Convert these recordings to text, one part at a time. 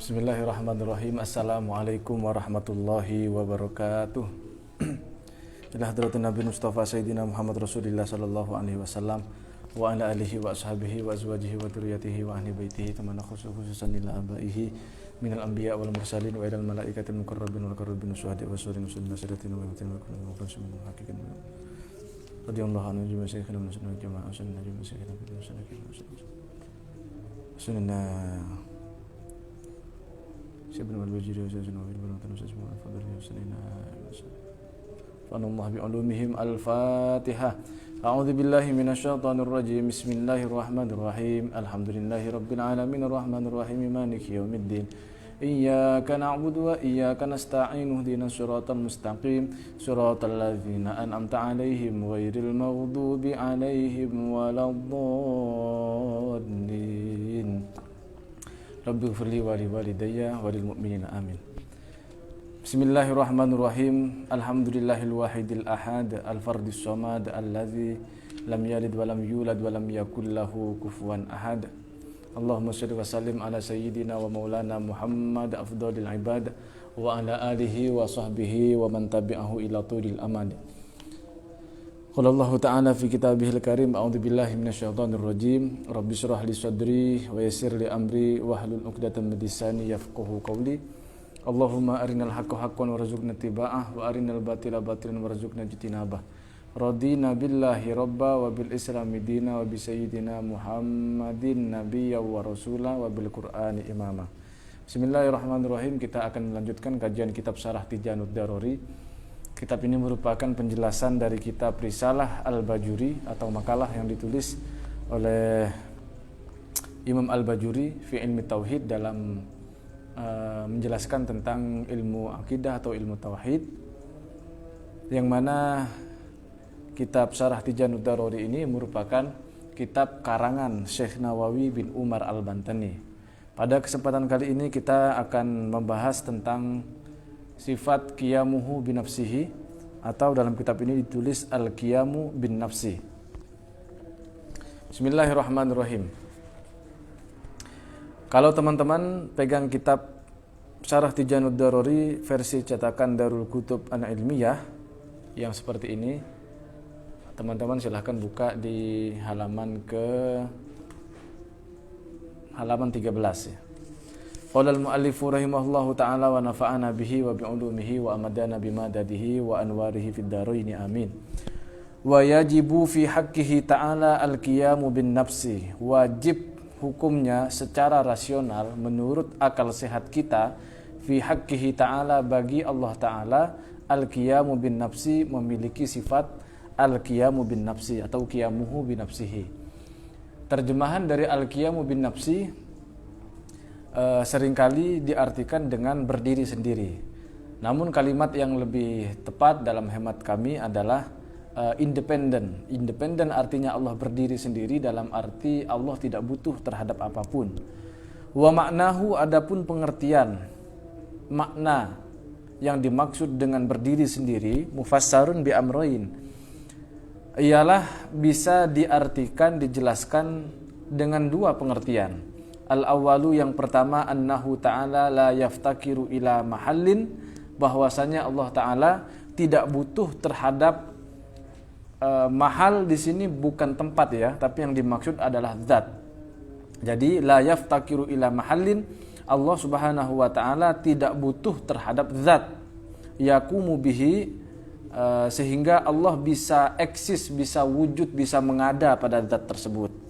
Bismillahirrahmanirrahim. Assalamualaikum warahmatullahi wabarakatuh. Ila hadratin Nabi Mustafa Sayyidina Muhammad Rasulullah sallallahu alaihi wasallam wa ala alihi wa ashabihi wa azwajihi wa dzurriyyatihi wa ahli baitihi tamanna khususan ila abaihi minal anbiya wal mursalin wa ilal malaikatil muqarrabin wal qarrabin syuhada wa surin muslimin sadatin wa mutin wa kullu muslimin haqiqatan radhiyallahu anhu jami'a syekhina muslimin jama'a sunnah jami'a syekhina sunnah Syabna wal wajiri wa syazuna wa ilman wa tanusasmu wa fadlihi wa salina Fanallahu bi'ulumihim al-Fatihah. A'udzu billahi minasyaitonir rajim. Bismillahirrahmanirrahim. Alhamdulillahi rabbil alamin arrahmanir rahim maliki yaumiddin. Iyyaka na'budu wa iyyaka nasta'in ihdinas siratal mustaqim siratal ladzina an'amta 'alaihim ghairil maghdubi 'alaihim waladdallin. Rabbighfirli wa liwalidayya wa lil mu'minina amin. Bismillahirrahmanirrahim. Alhamdulillahil wahidil ahad al-fardis samad allazi lam yalid wa lam yulad wa lam yakul lahu kufuwan ahad. Allahumma shalli wa sallim ala sayyidina wa maulana Muhammad afdhalil ibad wa ala alihi wa sahbihi wa man tabi'ahu ila tulil amad. Qala Allah ta'ala fi kitabihil karim a'udzu billahi minasyaitonir rajim. Rabbi shrah li sadri wa yassir li amri wahlul 'uqdatam min lisani yafqahu qawli. Allahumma arinal haqqa haqqan warzuqna ittiba'ah wa arinal batila batilan warzuqna ijtinabah. Radina billahi rabba wa bil islami dina wa bi sayyidina Muhammadin nabiyya wa rasula wa bil qur'ani imama. Bismillahirrahmanirrahim. Kita akan melanjutkan kajian kitab Syarah Tijanud Daruri. Kitab ini merupakan penjelasan dari kitab Risalah Al-Bajuri atau makalah yang ditulis oleh Imam Al-Bajuri fi ilmi tauhid dalam menjelaskan tentang ilmu akidah atau ilmu tauhid, yang mana kitab Syarah Tijanud Daruri ini merupakan kitab karangan Syekh Nawawi bin Umar Al-Bantani. Pada kesempatan kali ini kita akan membahas tentang sifat qiyamuhu bin nafsihi, atau dalam kitab ini ditulis al-qiyamu bin nafsi. Bismillahirrahmanirrahim. Kalau teman-teman pegang kitab Syarah Tijanud Daruri versi cetakan Darul Kutub An-Ilmiyah yang seperti ini, teman-teman silahkan buka di halaman 13 ya. Qala al-mu'allifu rahimahullahu ta'ala wa nafa'ana bihi wa bi'ulumihi wa amadana bimadadihi wa anwarihi fid dharaini amin. Wa yajibu fi haqqihi ta'ala al-qiyamu bin nafsi. Wajib hukumnya secara rasional menurut akal sehat kita, fi haqqihi ta'ala bagi Allah ta'ala, al-qiyamu bin nafsi memiliki sifat al-qiyamu bin nafsi atau qiyamuhu bin nafsihi. Terjemahan dari al-qiyamu bin nafsi seringkali diartikan dengan berdiri sendiri. Namun kalimat yang lebih tepat dalam hemat kami adalah independen. Independen artinya Allah berdiri sendiri dalam arti Allah tidak butuh terhadap apapun. Wa maknahu, adapun pengertian makna yang dimaksud dengan berdiri sendiri, mufassarun bi amrain, ialah bisa diartikan, dijelaskan dengan dua pengertian. Al-awwalu, yang pertama, annahu ta'ala la yaftakiru ila mahallin, bahwasanya Allah Ta'ala tidak butuh terhadap mahal di sini bukan tempat ya, tapi yang dimaksud adalah zat. Jadi la yaftakiru ila mahallin, Allah Subhanahu wa Ta'ala tidak butuh terhadap zat yaqumu bihi, sehingga Allah bisa eksis, bisa wujud, bisa mengada pada zat tersebut.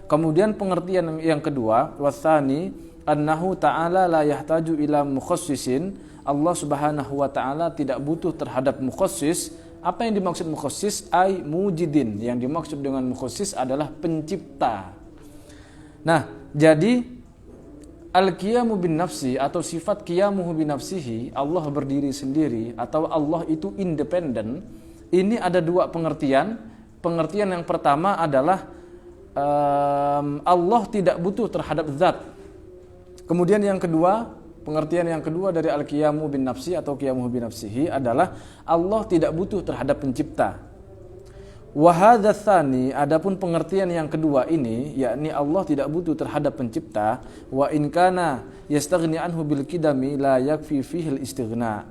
Kemudian pengertian yang kedua, wasani annahu ta'ala la yahtaju ila mukhassisin, Allah Subhanahu wa Ta'ala tidak butuh terhadap mukhassis. Apa yang dimaksud mukhassis? Ai mujidin. Yang dimaksud dengan mukhassis adalah pencipta. Nah, jadi al-qiyamu bin nafsi atau sifat qiyamuhu bin nafsihi, Allah berdiri sendiri atau Allah itu independen. Ini ada dua pengertian. Pengertian yang pertama adalah Allah tidak butuh terhadap zat. Kemudian yang kedua, pengertian yang kedua dari al-qiyamu bin nafsi atau qiyamuhu bin nafsihi adalah Allah tidak butuh terhadap pencipta. Wa hadza tsani, adapun pengertian yang kedua ini, yakni Allah tidak butuh terhadap pencipta, wa in kana yastaghni anhu bil qidami la yakfi fihi al istighna.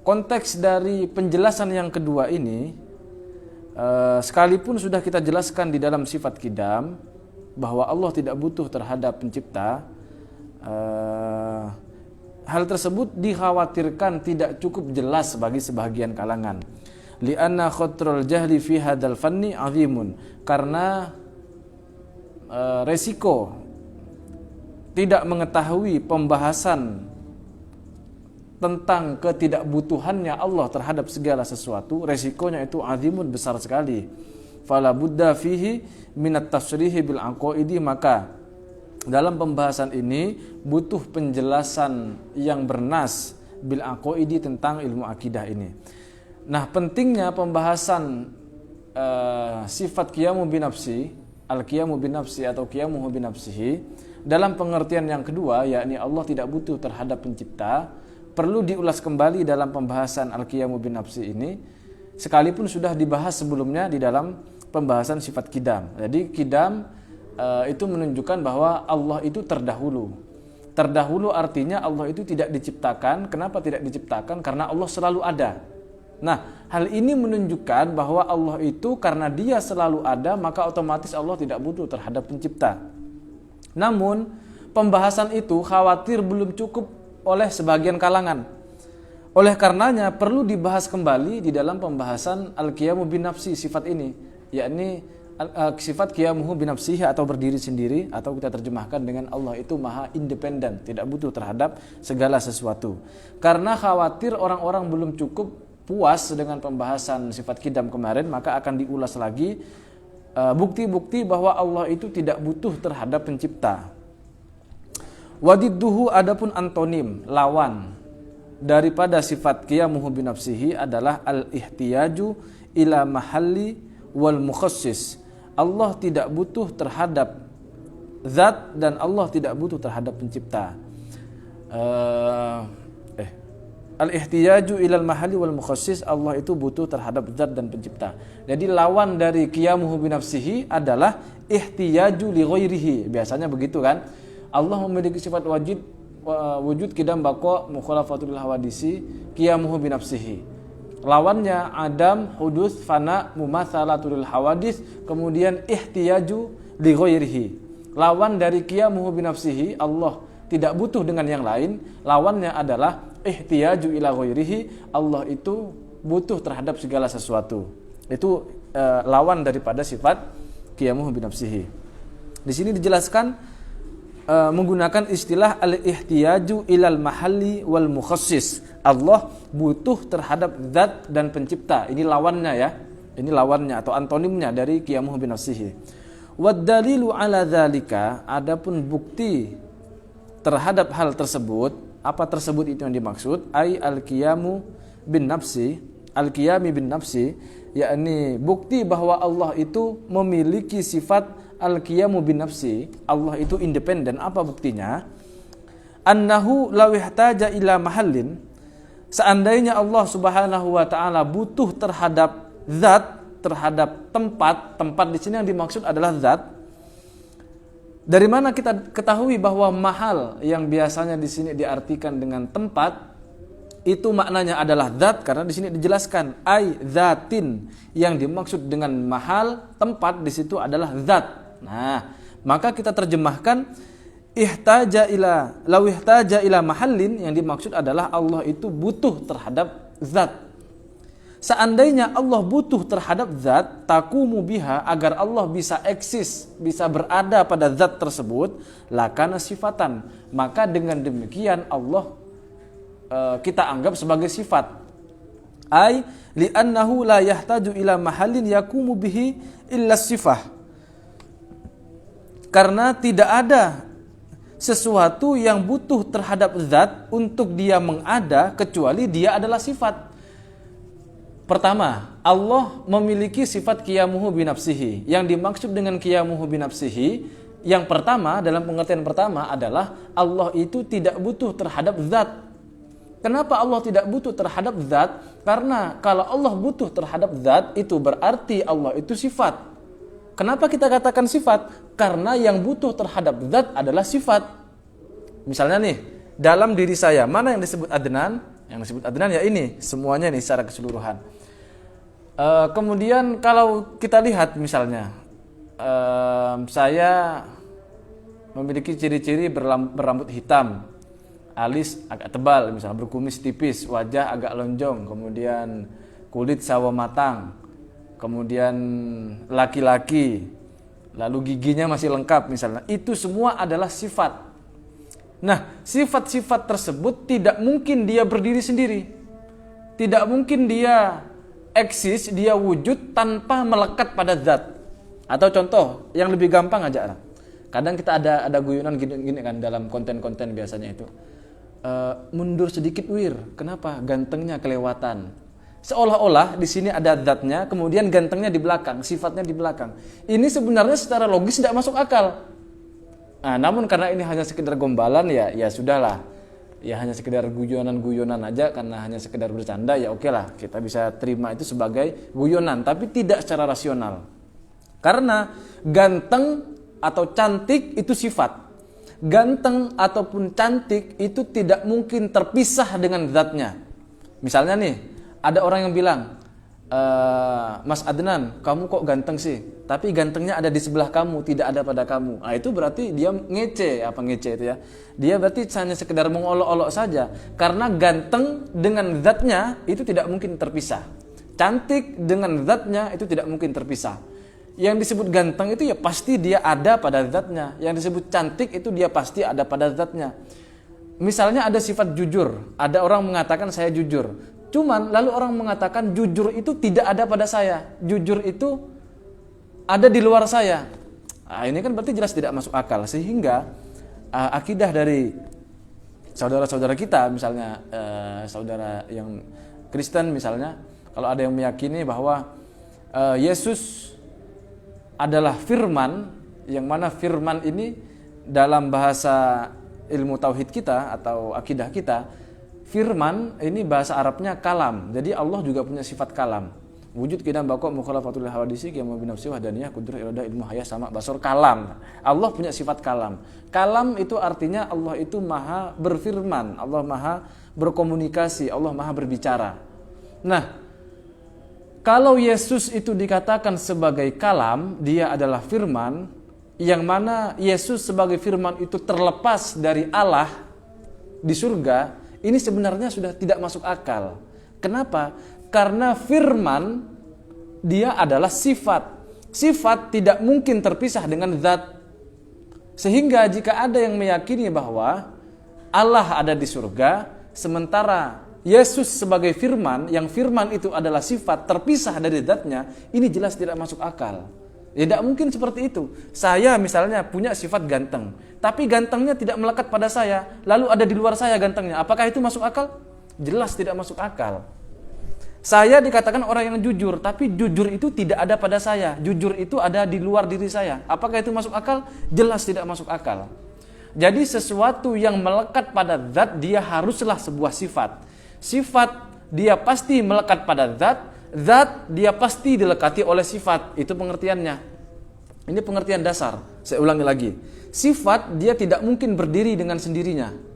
Konteks dari penjelasan yang kedua ini, sekalipun sudah kita jelaskan di dalam sifat qidam bahwa Allah tidak butuh terhadap pencipta, hal tersebut dikhawatirkan tidak cukup jelas bagi sebagian kalangan. Li'anna khatrul jahli fi hadzal fanni 'azimun, karena resiko tidak mengetahui pembahasan tentang ketidakbutuhannya Allah terhadap segala sesuatu, resikonya itu azimun, besar sekali. Fala budda fihi minat tasrihi bil aqaidi, maka dalam pembahasan ini butuh penjelasan yang bernas bil aqaidi tentang ilmu akidah ini. Nah, pentingnya pembahasan sifat qiyamu binafsi, al-qiyamu binafsi atau qiyamuhu binafsihi dalam pengertian yang kedua, yakni Allah tidak butuh terhadap pencipta, perlu diulas kembali dalam pembahasan al-qiyamu binafsi ini, sekalipun sudah dibahas sebelumnya di dalam pembahasan sifat qidam. Jadi qidam itu menunjukkan bahwa Allah itu terdahulu. Terdahulu artinya Allah itu tidak diciptakan. Kenapa tidak diciptakan? Karena Allah selalu ada. Nah, hal ini menunjukkan bahwa Allah itu karena dia selalu ada, maka otomatis Allah tidak butuh terhadap pencipta. Namun, pembahasan itu khawatir belum cukup oleh sebagian kalangan. Oleh karenanya perlu dibahas kembali di dalam pembahasan al-qiyamu binafsi, sifat ini, yakni sifat qiyamuhu binafsihi atau berdiri sendiri, atau kita terjemahkan dengan Allah itu maha independen, tidak butuh terhadap segala sesuatu. Karena khawatir orang-orang belum cukup puas dengan pembahasan sifat qidam kemarin, maka akan diulas lagi bukti-bukti bahwa Allah itu tidak butuh terhadap pencipta. Wadidduhu, adapun antonim, lawan daripada sifat qiyamuhu binafsihi adalah al-ihtiyaju ila mahalli wal mukhassis. Allah tidak butuh terhadap zat dan Allah tidak butuh terhadap pencipta. Al-ihtiyaju ilal mahalli wal mukhassis, Allah itu butuh terhadap zat dan pencipta. Jadi lawan dari qiyamuhu binafsihi adalah ihtiyaju li ghairihi. Biasanya begitu kan? Allah memiliki sifat wujud, qidam, baqa, mukhalafatul hawadisi, qiyamuhu binafsihi. Lawannya adam, hudus, fana, mumatsalatul hawadis, kemudian ihtiyaju li ghairihi. Lawan dari qiyamuhu binafsihi, Allah tidak butuh dengan yang lain. Lawannya adalah ihtiyaju ila ghairihi, Allah itu butuh terhadap segala sesuatu. Itu lawan daripada sifat qiyamuhu binafsihi. Di sini dijelaskan menggunakan istilah al-ihtiyaju ilal mahalli wal mukhassis. Allah butuh terhadap zat dan pencipta. Ini lawannya ya. Ini lawannya atau antonimnya dari qiyamuhu binafsihi. Wad dalilu ala dzalika, adapun bukti terhadap hal tersebut, apa tersebut itu yang dimaksud? Ai al-qiyamu bin nafsi, al-qiyami bin nafsi, yakni bukti bahwa Allah itu memiliki sifat al-qiyamu bin nafsi, Allah itu independen. Apa buktinya? Annahu law ihtaja ila mahallin, seandainya Allah Subhanahu wa taala butuh terhadap zat, terhadap tempat di sini yang dimaksud adalah zat. Dari mana kita ketahui bahwa mahal yang biasanya di sini diartikan dengan tempat itu maknanya adalah zat? Karena di sini dijelaskan ai zatin, yang dimaksud dengan mahal tempat di situ adalah zat. Nah, maka kita terjemahkan ihtaja ila mahallin, yang dimaksud adalah Allah itu butuh terhadap zat. Seandainya Allah butuh terhadap zat, taqumu biha, agar Allah bisa eksis, bisa berada pada zat tersebut, lakana sifatan, maka dengan demikian Allah kita anggap sebagai sifat. Ai li'annahu la yahtaju ila mahallin yaqumu bihi illa sifah. Karena tidak ada sesuatu yang butuh terhadap zat untuk dia mengada kecuali dia adalah sifat. Pertama, Allah memiliki sifat qiyamuhu binafsihi. Yang dimaksud dengan qiyamuhu binafsihi, yang pertama, dalam pengertian pertama adalah Allah itu tidak butuh terhadap zat. Kenapa Allah tidak butuh terhadap zat? Karena kalau Allah butuh terhadap zat, itu berarti Allah itu sifat. Kenapa kita katakan sifat? Karena yang butuh terhadap zat adalah sifat. Misalnya nih, dalam diri saya, mana yang disebut adnan? Yang disebut adnan ya ini, semuanya nih secara keseluruhan. Kemudian kalau kita lihat misalnya, saya memiliki ciri-ciri berambut hitam, alis agak tebal, misalnya berkumis tipis, wajah agak lonjong, kemudian kulit sawo matang, kemudian laki-laki, lalu giginya masih lengkap misalnya. Itu semua adalah sifat. Nah, sifat-sifat tersebut tidak mungkin dia berdiri sendiri. Tidak mungkin dia eksis, dia wujud tanpa melekat pada zat. Atau contoh yang lebih gampang aja. Kadang kita ada guyonan gini kan dalam konten-konten biasanya itu. Mundur sedikit wir. Kenapa? Gantengnya kelewatan. Seolah-olah di sini ada zatnya, kemudian gantengnya di belakang, sifatnya di belakang. Ini sebenarnya secara logis tidak masuk akal. Nah, namun karena ini hanya sekedar gombalan ya sudahlah. Ya hanya sekedar guyonan-guyonan aja, karena hanya sekedar bercanda ya oke lah, kita bisa terima itu sebagai guyonan, tapi tidak secara rasional. Karena ganteng atau cantik itu sifat. Ganteng ataupun cantik itu tidak mungkin terpisah dengan zatnya. Misalnya nih, ada orang yang bilang, Mas Adnan, kamu kok ganteng sih? Tapi gantengnya ada di sebelah kamu, tidak ada pada kamu. Nah, itu berarti dia ngece itu ya. Dia berarti hanya sekedar mengolok-olok saja. Karena ganteng dengan zatnya itu tidak mungkin terpisah. Cantik dengan zatnya itu tidak mungkin terpisah. Yang disebut ganteng itu ya pasti dia ada pada zatnya. Yang disebut cantik itu dia pasti ada pada zatnya. Misalnya ada sifat jujur. Ada orang mengatakan saya jujur. Cuman lalu orang mengatakan jujur itu tidak ada pada saya. Jujur itu ada di luar saya. Nah, ini kan berarti jelas tidak masuk akal. Sehingga akidah dari saudara-saudara kita, misalnya saudara yang Kristen misalnya, kalau ada yang meyakini bahwa Yesus adalah firman, yang mana firman ini dalam bahasa ilmu tauhid kita atau akidah kita, firman ini bahasa Arabnya kalam. Jadi Allah juga punya sifat kalam. Wujud kidam baqo mukhalafatul hawadisi qiyam bi nafsi wahdaniyah qudrah irada ilmu hayah sama basor kalam. Allah punya sifat kalam. Kalam itu artinya Allah itu maha berfirman, Allah maha berkomunikasi, Allah maha berbicara. Nah, kalau Yesus itu dikatakan sebagai kalam, dia adalah firman, yang mana Yesus sebagai firman itu terlepas dari Allah di surga, ini sebenarnya sudah tidak masuk akal. Kenapa? Karena firman dia adalah sifat. Sifat tidak mungkin terpisah dengan zat. Sehingga jika ada yang meyakini bahwa Allah ada di surga, sementara Yesus sebagai firman, yang firman itu adalah sifat terpisah dari zatnya, ini jelas tidak masuk akal. Tidak mungkin seperti itu. Saya misalnya punya sifat ganteng, tapi gantengnya tidak melekat pada saya, lalu ada di luar saya gantengnya. Apakah itu masuk akal? Jelas tidak masuk akal. Saya dikatakan orang yang jujur, tapi jujur itu tidak ada pada saya. Jujur itu ada di luar diri saya. Apakah itu masuk akal? Jelas tidak masuk akal. Jadi sesuatu yang melekat pada zat, dia haruslah sebuah sifat. Sifat dia pasti melekat pada zat, zat dia pasti dilekati oleh sifat. Itu pengertiannya. Ini pengertian dasar. Saya ulangi lagi. Sifat dia tidak mungkin berdiri dengan sendirinya.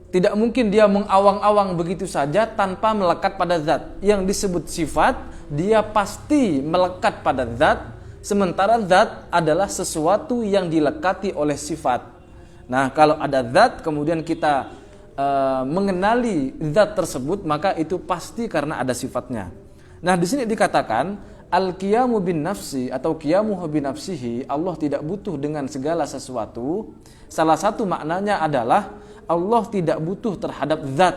Tidak mungkin dia mengawang-awang begitu saja tanpa melekat pada zat. Yang disebut sifat dia pasti melekat pada zat, sementara zat adalah sesuatu yang dilekati oleh sifat. Nah, kalau ada zat kemudian kita mengenali zat tersebut, maka itu pasti karena ada sifatnya. Nah, di sini dikatakan al-qiyamu bin nafsi atau qiyamuhu bin nafsihi, Allah tidak butuh dengan segala sesuatu. Salah satu maknanya adalah Allah tidak butuh terhadap zat.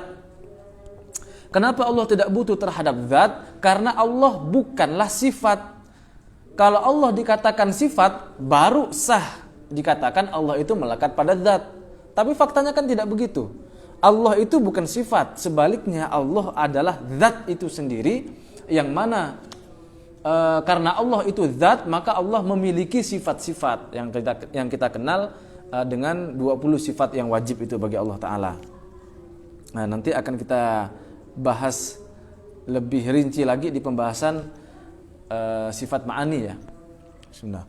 Kenapa Allah tidak butuh terhadap zat? Karena Allah bukanlah sifat. Kalau Allah dikatakan sifat, baru sah dikatakan Allah itu melekat pada zat. Tapi faktanya kan tidak begitu. Allah itu bukan sifat, sebaliknya Allah adalah zat itu sendiri, yang mana karena Allah itu zat, maka Allah memiliki sifat-sifat yang kita kenal dengan 20 sifat yang wajib itu bagi Allah Ta'ala. Nah, nanti akan kita bahas lebih rinci lagi di pembahasan sifat ma'ani ya. Bismillah.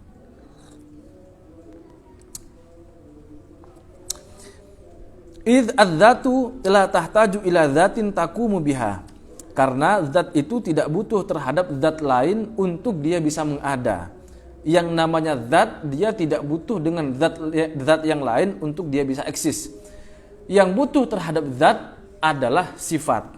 Idz adzatu la tahtaju ila dzatin taqumu biha. Karena zat itu tidak butuh terhadap zat lain untuk dia bisa mengada. Yang namanya zat, dia tidak butuh dengan zat yang lain untuk dia bisa eksis. Yang butuh terhadap zat adalah sifat.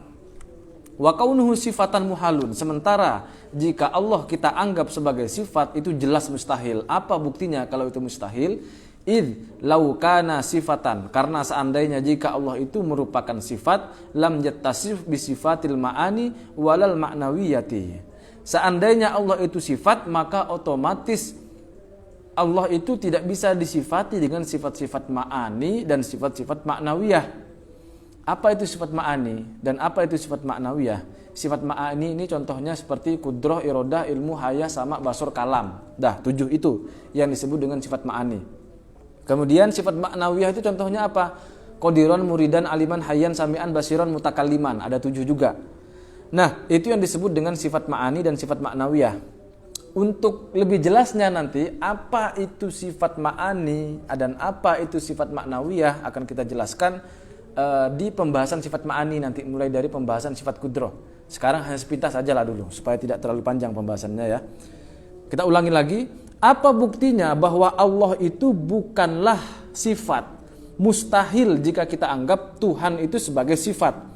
Wa kaunuhu sifatan muhalun. Sementara jika Allah kita anggap sebagai sifat, itu jelas mustahil. Apa buktinya kalau itu mustahil? Id lau kana sifatan, karena seandainya jika Allah itu merupakan sifat, lam yattasif bisifatil ma'ani walal ma'nawiyati. Seandainya Allah itu sifat, maka otomatis Allah itu tidak bisa disifati dengan sifat-sifat ma'ani dan sifat-sifat ma'nawiyah. Apa itu sifat ma'ani dan apa itu sifat ma'nawiyah? Sifat ma'ani ini contohnya seperti kudroh, irodah, ilmu, hayah, sama, basur, kalam. 7 itu yang disebut dengan sifat ma'ani. Kemudian sifat ma'nawiyah itu contohnya apa? Qadiron, muridan, aliman, hayyan, sami'an, basiron, mutakalliman. Ada 7 juga. Nah, itu yang disebut dengan sifat ma'ani dan sifat ma'nawiyah. Untuk lebih jelasnya nanti apa itu sifat ma'ani dan apa itu sifat ma'nawiyah akan kita jelaskan di pembahasan sifat ma'ani nanti, mulai dari pembahasan sifat kudroh. Sekarang hanya sepintas saja lah dulu supaya tidak terlalu panjang pembahasannya ya. Kita ulangi lagi. Apa buktinya bahwa Allah itu bukanlah sifat? Mustahil jika kita anggap Tuhan itu sebagai sifat.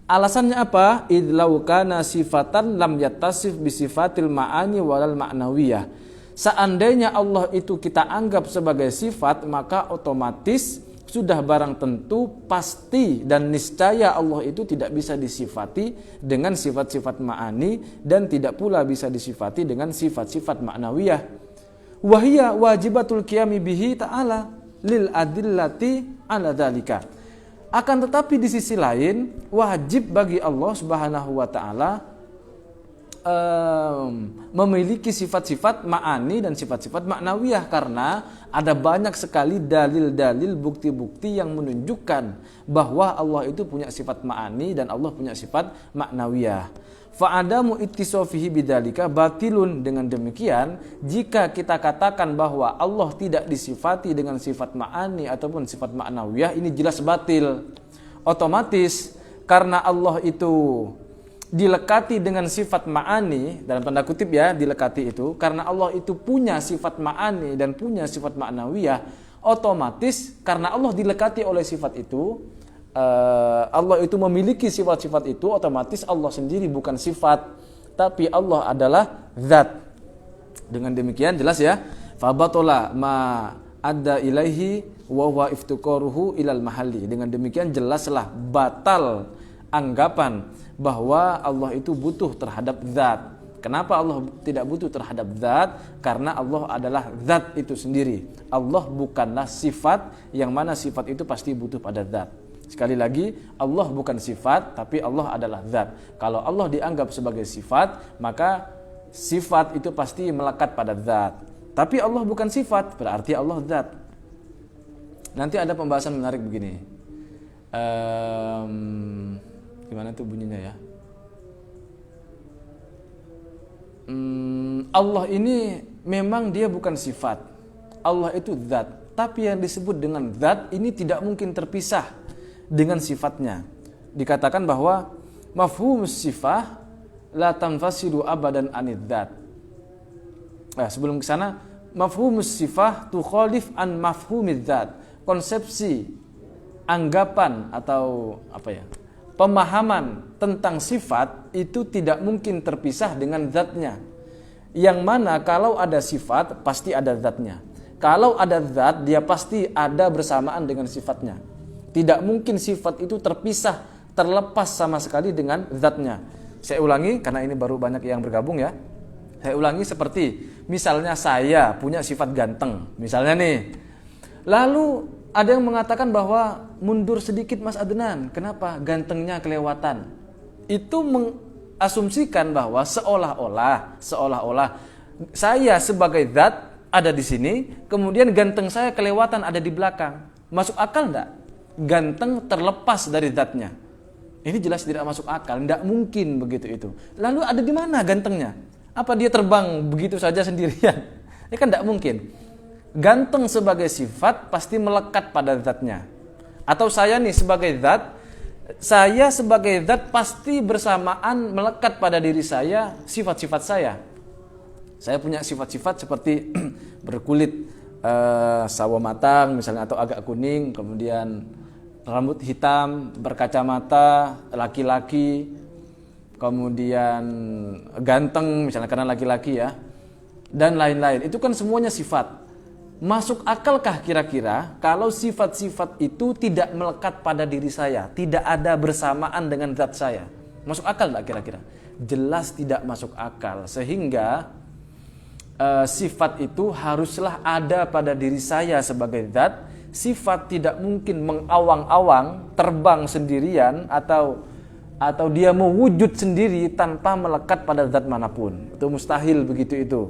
Alasannya apa? Idlau kana sifatan lam yattasif bisifatil ma'ani walal ma'nawiyah. Seandainya Allah itu kita anggap sebagai sifat, maka otomatis sudah barang tentu pasti dan niscaya Allah itu tidak bisa disifati dengan sifat-sifat ma'ani dan tidak pula bisa disifati dengan sifat-sifat ma'nawiyah. Wahia wajibatul qiyami bihi ta'ala lil adillati ala dzalika. Akan tetapi di sisi lain wajib bagi Allah Subhanahu wa taala memiliki sifat-sifat ma'ani dan sifat-sifat ma'nawiyah, karena ada banyak sekali dalil-dalil, bukti-bukti yang menunjukkan bahwa Allah itu punya sifat ma'ani dan Allah punya sifat ma'nawiyah. Fa'adamu ittisofihi bidzalika batilun. Dengan demikian, jika kita katakan bahwa Allah tidak disifati dengan sifat ma'ani ataupun sifat ma'nawiyah, ini jelas batil. Otomatis karena Allah itu dilekati dengan sifat ma'ani, dalam tanda kutip ya, dilekati itu, karena Allah itu punya sifat ma'ani dan punya sifat ma'nawiyah, otomatis karena Allah dilekati oleh sifat itu, Allah itu memiliki sifat-sifat itu, otomatis Allah sendiri bukan sifat, tapi Allah adalah zat. Dengan demikian jelas ya, fabatola ma adda ilaihi wa huwa iftiqaruhu ilal mahalli. Dengan demikian jelaslah batal anggapan bahwa Allah itu butuh terhadap zat. Kenapa Allah tidak butuh terhadap zat? Karena Allah adalah zat itu sendiri. Allah bukanlah sifat, yang mana sifat itu pasti butuh pada zat. Sekali lagi, Allah bukan sifat, tapi Allah adalah zat. Kalau Allah dianggap sebagai sifat, maka sifat itu pasti melekat pada zat. Tapi Allah bukan sifat, berarti Allah zat. Nanti ada pembahasan menarik begini. Gimana tuh bunyinya ya? Allah ini memang dia bukan sifat. Allah itu zat. Tapi yang disebut dengan zat ini tidak mungkin terpisah dengan sifatnya. Dikatakan bahwa mafhumus sifah la tanfasilu abadan anid zat. Sebelum ke sana, mafhumus sifah tukhalif an mafhumiz zat. Konsepsi, anggapan atau pemahaman tentang sifat itu tidak mungkin terpisah dengan zatnya. Yang mana kalau ada sifat pasti ada zatnya. Kalau ada zat, dia pasti ada bersamaan dengan sifatnya. Tidak mungkin sifat itu terpisah, terlepas sama sekali dengan zatnya. Saya ulangi karena ini baru banyak yang bergabung ya. Saya ulangi seperti misalnya saya punya sifat ganteng, misalnya nih. Lalu ada yang mengatakan bahwa mundur sedikit Mas Adnan, kenapa? Gantengnya kelewatan. Itu mengasumsikan bahwa seolah-olah saya sebagai zat ada di sini, kemudian ganteng saya kelewatan ada di belakang. Masuk akal enggak? Ganteng terlepas dari zatnya. Ini jelas tidak masuk akal, tidak mungkin begitu itu. Lalu ada di mana gantengnya? Apa dia terbang begitu saja sendirian? Ini kan tidak mungkin. Ganteng sebagai sifat pasti melekat pada zatnya. Atau saya nih sebagai zat, saya sebagai zat pasti bersamaan melekat pada diri saya sifat-sifat saya. Saya punya sifat-sifat seperti berkulit sawo matang misalnya atau agak kuning, kemudian rambut hitam, berkacamata, laki-laki, kemudian ganteng misalnya karena laki-laki ya, dan lain-lain. Itu kan semuanya sifat. Masuk akalkah kira-kira kalau sifat-sifat itu tidak melekat pada diri saya, tidak ada bersamaan dengan zat saya? Masuk akal tak kira-kira? Jelas tidak masuk akal. Sehingga sifat itu haruslah ada pada diri saya sebagai zat. Sifat tidak mungkin mengawang-awang, terbang sendirian atau dia mewujud sendiri tanpa melekat pada zat manapun. Itu mustahil begitu itu.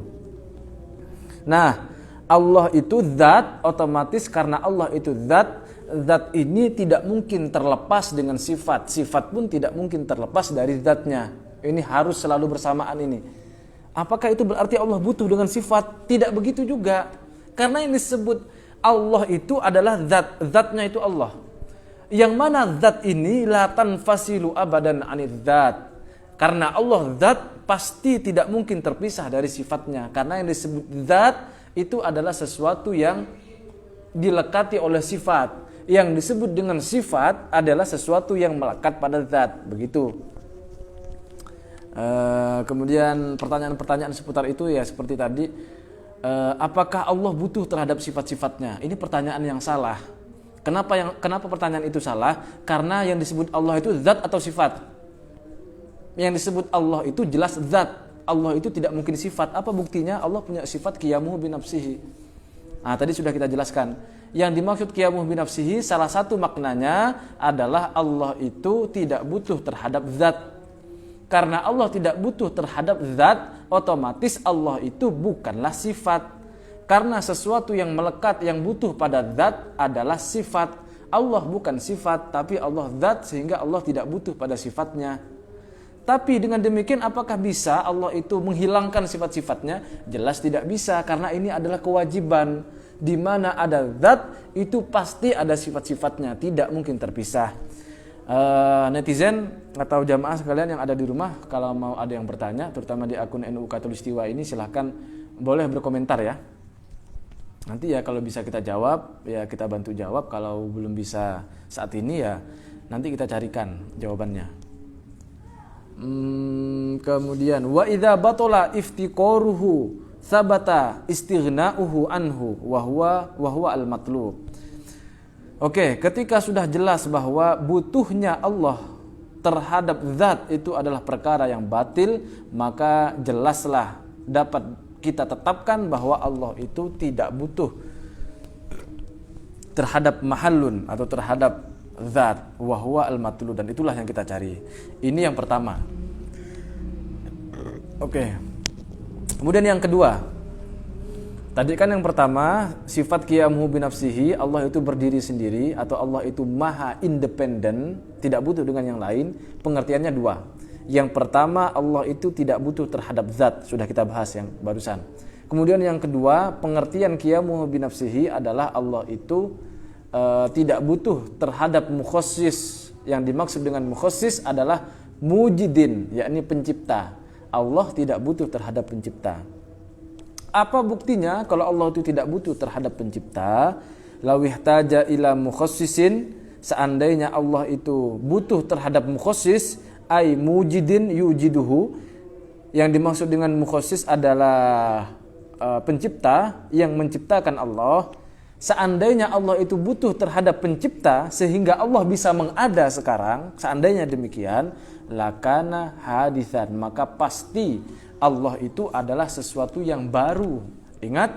Nah, Allah itu zat, otomatis karena Allah itu zat ini tidak mungkin terlepas dengan sifat. Sifat pun tidak mungkin terlepas dari zatnya. Ini harus selalu bersamaan ini. Apakah itu berarti Allah butuh dengan sifat? Tidak begitu juga. Karena yang disebut Allah itu adalah zat, zatnya itu Allah. Yang mana zat ini la tanfasilu abadan anid zat. Karena Allah zat pasti tidak mungkin terpisah dari sifatnya. Karena yang disebut zat itu adalah sesuatu yang dilekati oleh sifat. Yang disebut dengan sifat adalah sesuatu yang melekat pada zat. Begitu. Kemudian pertanyaan-pertanyaan seputar itu ya seperti tadi. Apakah Allah butuh terhadap sifat-sifatnya? Ini pertanyaan yang salah. Kenapa pertanyaan itu salah? Karena yang disebut Allah itu zat atau sifat? Yang disebut Allah itu jelas zat. Allah itu tidak mungkin sifat. Apa buktinya? Allah punya sifat qiyamuhu binafsihi. Nah, tadi sudah kita jelaskan. Yang dimaksud qiyamuhu binafsihi salah satu maknanya adalah Allah itu tidak butuh terhadap zat. Karena Allah tidak butuh terhadap zat, otomatis Allah itu bukanlah sifat. Karena sesuatu yang melekat yang butuh pada zat adalah sifat. Allah bukan sifat, tapi Allah zat sehingga Allah tidak butuh pada sifatnya. Tapi dengan demikian apakah bisa Allah itu menghilangkan sifat-sifatnya? Jelas tidak bisa, karena ini adalah kewajiban. Di mana ada zat itu pasti ada sifat-sifatnya, tidak mungkin terpisah. Netizen atau jamaah sekalian yang ada di rumah, kalau mau ada yang bertanya, terutama di akun NU Khatulistiwa ini, silahkan boleh berkomentar ya. Nanti ya kalau bisa kita jawab, ya kita bantu jawab. Kalau belum bisa saat ini ya nanti kita carikan jawabannya. Kemudian wa idza batala iftiqaruhu sabata istighna'uhu anhu wa huwa al-matlub. Oke, ketika sudah jelas bahwa butuhnya Allah terhadap zat itu adalah perkara yang batil, maka jelaslah dapat kita tetapkan bahwa Allah itu tidak butuh terhadap mahallun atau terhadap zat, wa huwa al-matlub, dan itulah yang kita cari. Ini yang pertama. Oke. Kemudian yang kedua. Tadi kan yang pertama, sifat qiyamuhu binafsihi, Allah itu berdiri sendiri atau Allah itu maha independen, tidak butuh dengan yang lain. Pengertiannya dua. Yang pertama, Allah itu tidak butuh terhadap zat, sudah kita bahas yang barusan. Kemudian yang kedua, pengertian qiyamuhu binafsihi adalah Allah itu tidak butuh terhadap mukhassis. Yang dimaksud dengan mukhassis adalah mujidin, yakni pencipta. Allah tidak butuh terhadap pencipta. Apa buktinya kalau Allah itu tidak butuh terhadap pencipta? Lawihtaja ila mukhassisin, seandainya Allah itu butuh terhadap mukhassis, ay mujidin yujiduhu. Yang dimaksud dengan mukhassis adalah pencipta yang menciptakan Allah. Seandainya Allah itu butuh terhadap pencipta sehingga Allah bisa mengada sekarang, seandainya demikian, lakana hadithan, maka pasti Allah itu adalah sesuatu yang baru. Ingat,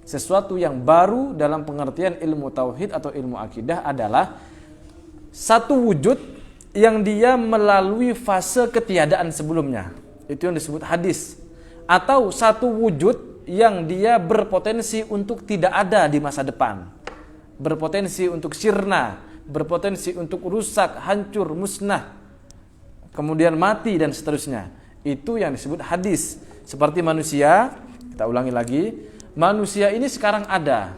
sesuatu yang baru dalam pengertian ilmu tauhid atau ilmu akidah adalah satu wujud yang dia melalui fase ketiadaan sebelumnya. Itu yang disebut hadis. Atau satu wujud yang dia berpotensi untuk tidak ada di masa depan, berpotensi untuk sirna, berpotensi untuk rusak, hancur, musnah, kemudian mati dan seterusnya. Itu yang disebut hadis. Seperti manusia, kita ulangi lagi, manusia ini sekarang ada.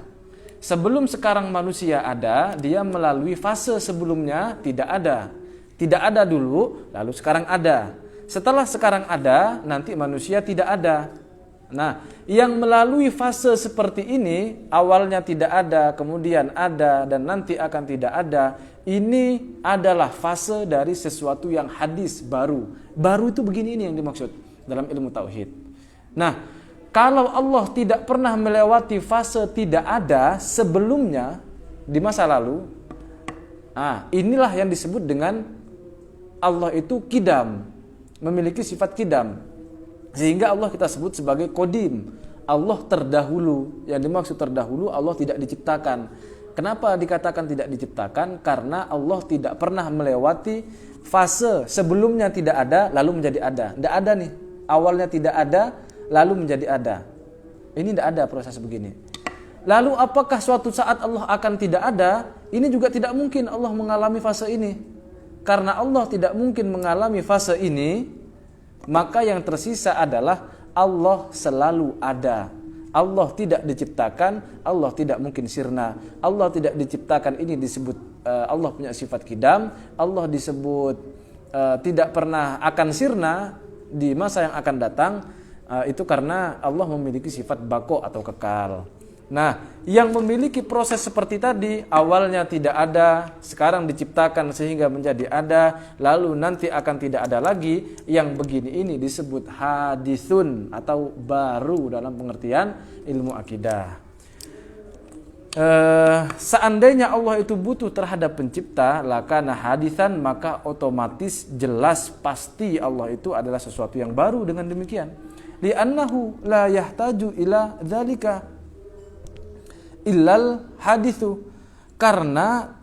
Sebelum sekarang manusia ada, dia melalui fase sebelumnya tidak ada. Tidak ada dulu, lalu sekarang ada. Setelah sekarang ada, nanti manusia tidak ada. Nah, yang melalui fase seperti ini, awalnya tidak ada, kemudian ada, dan nanti akan tidak ada, ini adalah fase dari sesuatu yang hadis, baru. Baru itu begini, ini yang dimaksud dalam ilmu tauhid. Nah, kalau Allah tidak pernah melewati fase tidak ada sebelumnya di masa lalu, inilah yang disebut dengan Allah itu kidam, memiliki sifat kidam. Sehingga Allah kita sebut sebagai kodim. Allah terdahulu. Yang dimaksud terdahulu, Allah tidak diciptakan. Kenapa dikatakan tidak diciptakan? Karena Allah tidak pernah melewati fase sebelumnya tidak ada, lalu menjadi ada. Tidak ada nih. Awalnya tidak ada, lalu menjadi ada. Ini tidak ada proses begini. Lalu apakah suatu saat Allah akan tidak ada? Ini juga tidak mungkin Allah mengalami fase ini. Karena Allah tidak mungkin mengalami fase ini, maka yang tersisa adalah Allah selalu ada. Allah tidak diciptakan, Allah tidak mungkin sirna. Allah tidak diciptakan, ini disebut Allah punya sifat kidam. Allah disebut tidak pernah akan sirna di masa yang akan datang. Itu karena Allah memiliki sifat bako atau kekal. Nah, yang memiliki proses seperti tadi, awalnya tidak ada, sekarang diciptakan sehingga menjadi ada, lalu nanti akan tidak ada lagi, yang begini ini disebut hadisun atau baru dalam pengertian ilmu akidah. Seandainya Allah itu butuh terhadap pencipta, lakana hadisan, maka otomatis jelas pasti Allah itu adalah sesuatu yang baru dengan demikian. Li'annahu la yahtaju ila dzalika illal hadithu, karena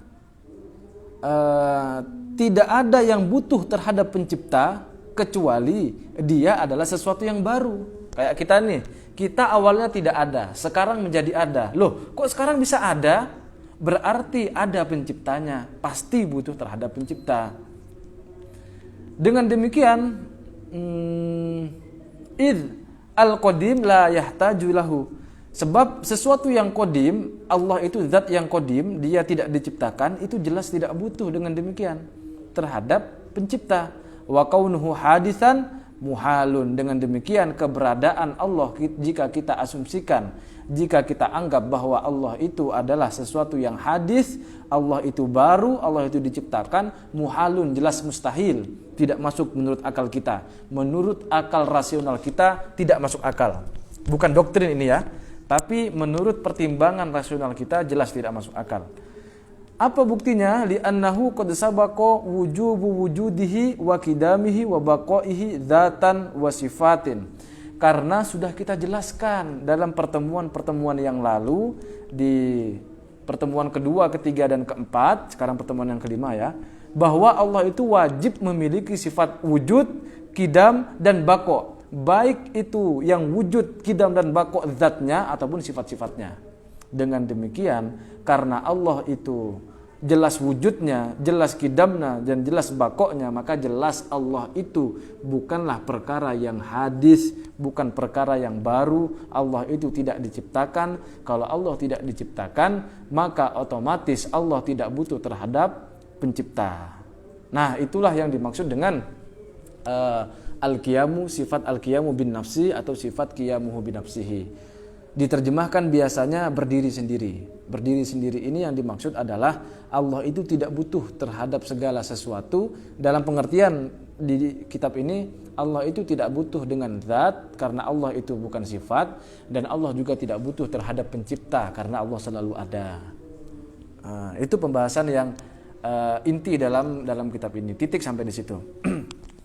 tidak ada yang butuh terhadap pencipta kecuali dia adalah sesuatu yang baru. Kayak kita nih, kita awalnya tidak ada, sekarang menjadi ada. Loh, kok sekarang bisa ada? Berarti ada penciptanya, pasti butuh terhadap pencipta. Dengan demikian, id al-qadim la yahtaju lahu. Sebab sesuatu yang kodim, Allah itu zat yang kodim, dia tidak diciptakan, itu jelas tidak butuh dengan demikian terhadap pencipta. Wa kaunuhu hadisan muhalun. Dengan demikian keberadaan Allah, jika kita asumsikan, jika kita anggap bahwa Allah itu adalah sesuatu yang hadis, Allah itu baru, Allah itu diciptakan, muhalun, jelas mustahil, tidak masuk menurut akal kita. Menurut akal rasional kita tidak masuk akal. Bukan doktrin ini ya, tapi menurut pertimbangan rasional kita jelas tidak masuk akal. Apa buktinya? Li'annahu qad sabaqa wujubu wujudihi wa qidamihi wa baqaihi dzatan wa sifatin. Karena sudah kita jelaskan dalam pertemuan-pertemuan yang lalu, di pertemuan kedua, ketiga, dan keempat, sekarang pertemuan yang kelima ya, bahwa Allah itu wajib memiliki sifat wujud, qidam, dan baqa. Baik itu yang wujud, qidam, dan baqa zatnya ataupun sifat-sifatnya. Dengan demikian, karena Allah itu jelas wujudnya, jelas qidamnya, dan jelas baqanya, maka jelas Allah itu bukanlah perkara yang hadis, bukan perkara yang baru. Allah itu tidak diciptakan. Kalau Allah tidak diciptakan, maka otomatis Allah tidak butuh terhadap pencipta. Nah, itulah yang dimaksud dengan al-qiyamu, sifat al-qiyamu bin nafsi atau sifat qiyamuhu bin nafsihi. Diterjemahkan biasanya berdiri sendiri. Berdiri sendiri ini yang dimaksud adalah Allah itu tidak butuh terhadap segala sesuatu. Dalam pengertian di kitab ini, Allah itu tidak butuh dengan zat karena Allah itu bukan sifat, dan Allah juga tidak butuh terhadap pencipta karena Allah selalu ada. Itu pembahasan yang inti dalam kitab ini. Titik sampai di situ.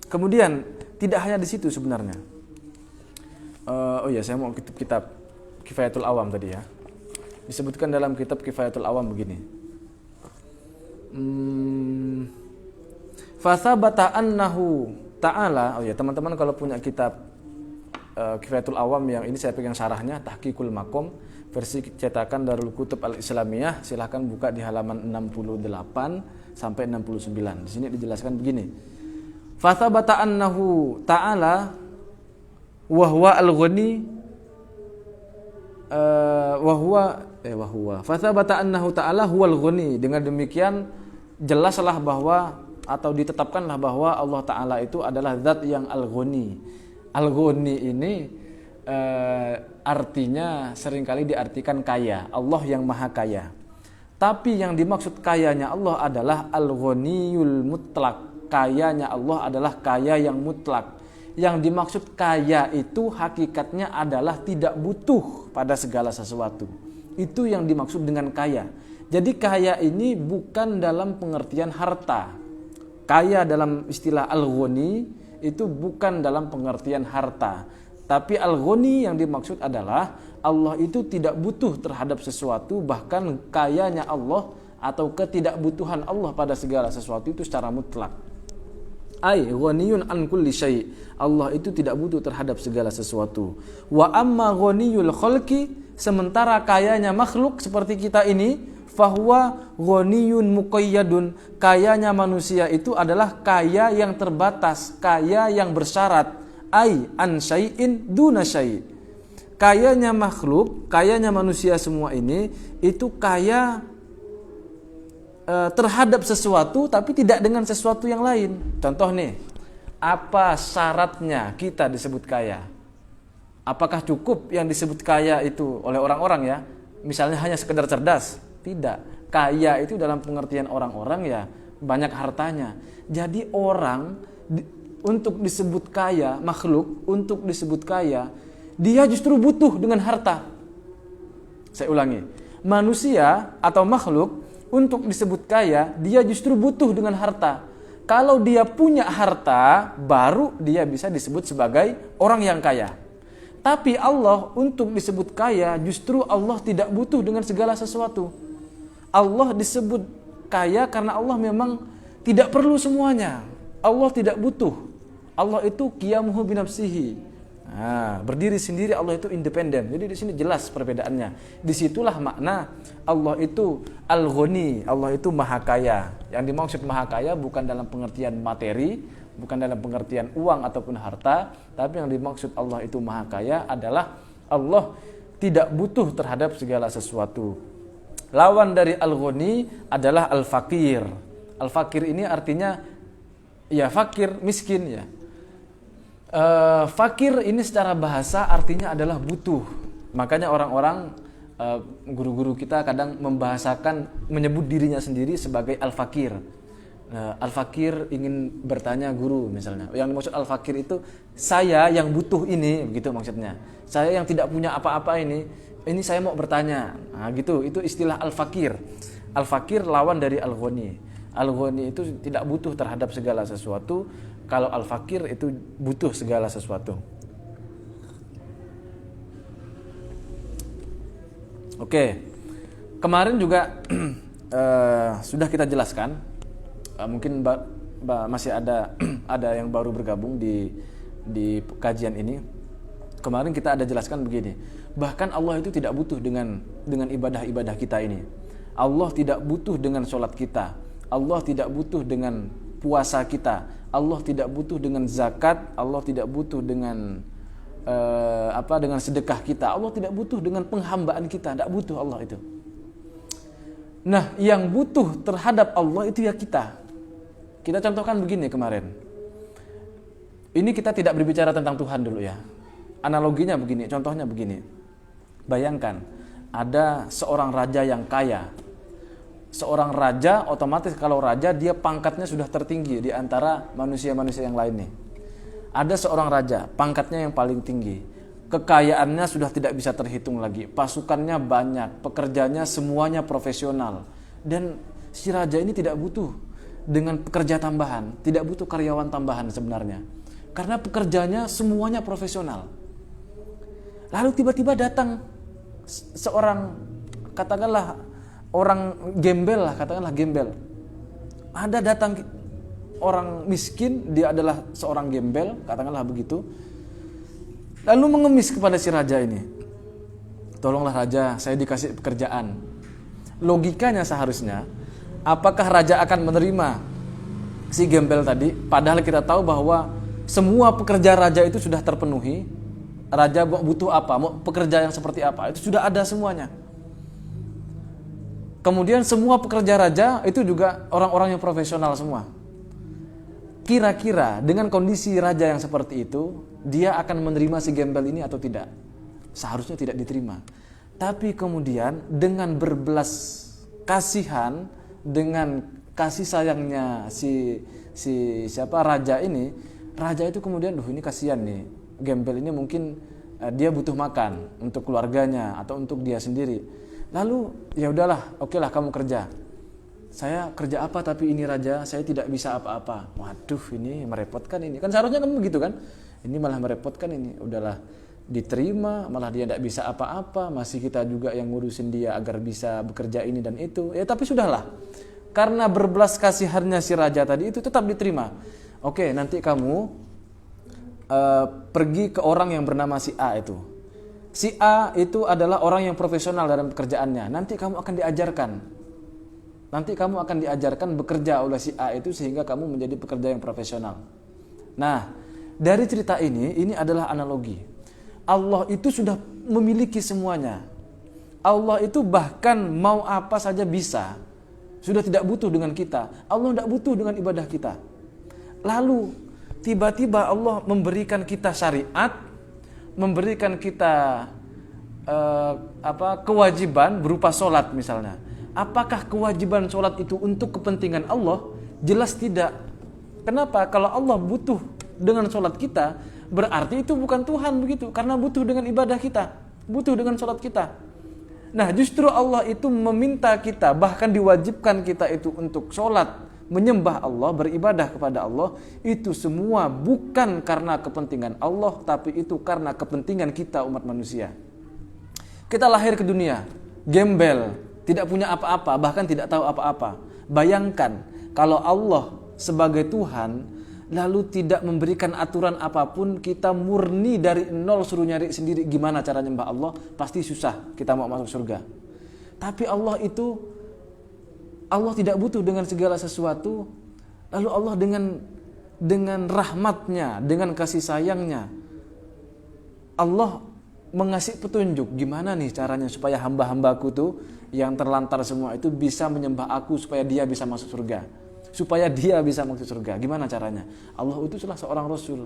Kemudian tidak hanya di situ sebenarnya. Saya mau kitab Kifayatul Awam tadi ya. Disebutkan dalam kitab Kifayatul Awam begini. Fasabata annahu ta'ala. Teman-teman kalau punya kitab Kifayatul Awam yang ini saya pegang syarahnya, Tahqiqul Maqam, versi cetakan Darul Kutub Al-Islamiyah, silahkan buka di halaman 68 sampai 69. Di sini dijelaskan begini. Fathabata annahu ta'ala wa huwa al-ghani fathabata annahu ta'ala huwal ghani. Dengan demikian jelaslah bahwa atau ditetapkanlah bahwa Allah Ta'ala itu adalah zat yang al-ghani. Al-ghani ini artinya seringkali diartikan kaya, Allah yang maha kaya. Tapi yang dimaksud kayanya Allah adalah al-ghaniyul mutlak. Kayanya Allah adalah kaya yang mutlak. Yang dimaksud kaya itu hakikatnya adalah tidak butuh pada segala sesuatu. Itu yang dimaksud dengan kaya. Jadi kaya ini bukan dalam pengertian harta. Kaya dalam istilah al-ghani itu bukan dalam pengertian harta. Tapi al-ghani yang dimaksud adalah Allah itu tidak butuh terhadap sesuatu, bahkan kayanya Allah atau ketidakbutuhan Allah pada segala sesuatu itu secara mutlak. Ai ghaniyun an kulli syai'. Allah itu tidak butuh terhadap segala sesuatu. Wa amma ghaniyul khalqi, sementara kayanya makhluk seperti kita ini, fahuwa ghaniyun muqayyadun. Kayanya manusia itu adalah kaya yang terbatas, kaya yang bersyarat. Ai an syai'in duna syai'. Kayanya makhluk, kayanya manusia semua ini itu kaya terhadap sesuatu tapi tidak dengan sesuatu yang lain. Contoh nih, apa syaratnya kita disebut kaya? Apakah cukup yang disebut kaya itu oleh orang-orang ya? Misalnya hanya sekedar cerdas? Tidak. Kaya itu dalam pengertian orang-orang ya banyak hartanya. Jadi orang untuk disebut kaya, makhluk untuk disebut kaya, dia justru butuh dengan harta. Saya ulangi, manusia atau makhluk untuk disebut kaya, dia justru butuh dengan harta. Kalau dia punya harta, baru dia bisa disebut sebagai orang yang kaya. Tapi Allah untuk disebut kaya, justru Allah tidak butuh dengan segala sesuatu. Allah disebut kaya karena Allah memang tidak perlu semuanya. Allah tidak butuh. Allah itu qiyamuhu binafsihi. Nah, berdiri sendiri, Allah itu independen. Jadi di sini jelas perbedaannya. Disitulah makna Allah itu al-ghani, Allah itu maha kaya. Yang dimaksud maha kaya bukan dalam pengertian materi, bukan dalam pengertian uang ataupun harta, tapi yang dimaksud Allah itu maha kaya adalah Allah tidak butuh terhadap segala sesuatu. Lawan dari al-ghani adalah al-fakir. Al-fakir ini artinya ya fakir, miskin ya. Fakir ini secara bahasa artinya adalah butuh. Makanya orang-orang guru-guru kita kadang membahasakan, menyebut dirinya sendiri sebagai al-fakir. Al-fakir ingin bertanya guru misalnya. Yang dimaksud al-fakir itu saya yang butuh ini, begitu maksudnya. Saya yang tidak punya apa-apa ini saya mau bertanya. Nah, gitu. Itu istilah al-fakir. Al-fakir lawan dari al-ghani. Al-ghani itu tidak butuh terhadap segala sesuatu. Kalau al-fakir itu butuh segala sesuatu. Oke. Kemarin juga sudah kita jelaskan. Mungkin masih ada yang baru bergabung di kajian ini. Kemarin kita ada jelaskan begini. Bahkan Allah itu tidak butuh dengan ibadah-ibadah kita ini. Allah tidak butuh dengan sholat kita. Allah tidak butuh dengan puasa kita. Allah tidak butuh dengan zakat, Allah tidak butuh dengan dengan sedekah kita. Allah tidak butuh dengan penghambaan kita, tidak butuh Allah itu. Nah, yang butuh terhadap Allah itu ya kita. Kita contohkan begini kemarin. Ini kita tidak berbicara tentang Tuhan dulu ya. Analoginya begini, contohnya begini. Bayangkan ada seorang raja yang kaya. Seorang raja, otomatis kalau raja dia pangkatnya sudah tertinggi di antara manusia-manusia yang lain nih. Ada seorang raja, pangkatnya yang paling tinggi. Kekayaannya sudah tidak bisa terhitung lagi. Pasukannya banyak, pekerjanya semuanya profesional. Dan si raja ini tidak butuh dengan pekerja tambahan, tidak butuh karyawan tambahan sebenarnya. Karena pekerjanya semuanya profesional. Lalu tiba-tiba datang seorang, katakanlah orang gembel lah, katakanlah gembel. Ada datang orang miskin, dia adalah seorang gembel, katakanlah begitu. Lalu mengemis kepada si raja ini. Tolonglah raja, saya dikasih pekerjaan. Logikanya seharusnya, apakah raja akan menerima si gembel tadi, padahal kita tahu bahwa semua pekerja raja itu sudah terpenuhi. Raja butuh apa, mau pekerja yang seperti apa, itu sudah ada semuanya. Kemudian semua pekerja raja itu juga orang-orang yang profesional semua. Kira-kira dengan kondisi raja yang seperti itu, dia akan menerima si gembel ini atau tidak? Seharusnya tidak diterima. Tapi kemudian dengan berbelas kasihan, dengan kasih sayangnya si raja ini, raja itu kemudian, ini kasihan nih, gembel ini mungkin dia butuh makan untuk keluarganya atau untuk dia sendiri. Lalu ya udahlah, okelah kamu kerja. Saya kerja apa tapi ini raja, saya tidak bisa apa-apa. Waduh, ini merepotkan ini. Kan seharusnya kan begitu kan? Ini malah merepotkan ini. Udahlah diterima, malah dia tidak bisa apa-apa, masih kita juga yang ngurusin dia agar bisa bekerja ini dan itu. Ya tapi sudahlah. Karena berbelas kasihannya si raja tadi itu tetap diterima. Oke, nanti kamu pergi ke orang yang bernama si A itu. Si A itu adalah orang yang profesional dalam pekerjaannya. Nanti kamu akan diajarkan bekerja oleh si A itu sehingga kamu menjadi pekerja yang profesional. Nah, dari cerita ini adalah analogi. Allah itu sudah memiliki semuanya. Allah itu bahkan mau apa saja bisa. Sudah tidak butuh dengan kita. Allah tidak butuh dengan ibadah kita. Lalu tiba-tiba Allah memberikan kita syariat, memberikan kita kewajiban berupa sholat misalnya. Apakah kewajiban sholat itu untuk kepentingan Allah? Jelas tidak. Kenapa? Kalau Allah butuh dengan sholat kita, berarti itu bukan Tuhan begitu. Karena butuh dengan ibadah kita, butuh dengan sholat kita. Nah, justru Allah itu meminta kita, bahkan diwajibkan kita itu untuk sholat, menyembah Allah, beribadah kepada Allah. Itu semua bukan karena kepentingan Allah, tapi itu karena kepentingan kita umat manusia. Kita lahir ke dunia, gembel, tidak punya apa-apa, bahkan tidak tahu apa-apa. Bayangkan kalau Allah sebagai Tuhan lalu tidak memberikan aturan apapun, kita murni dari nol suruh nyari sendiri gimana cara nyembah Allah, pasti susah kita mau masuk surga. Tapi Allah tidak butuh dengan segala sesuatu. Lalu Allah dengan rahmatnya, dengan kasih sayangnya, Allah mengasih petunjuk gimana nih caranya supaya hamba-hambaku tuh yang terlantar semua itu bisa menyembah aku supaya dia bisa masuk surga. Supaya dia bisa masuk surga. Gimana caranya? Allah utuslah seorang Rasul.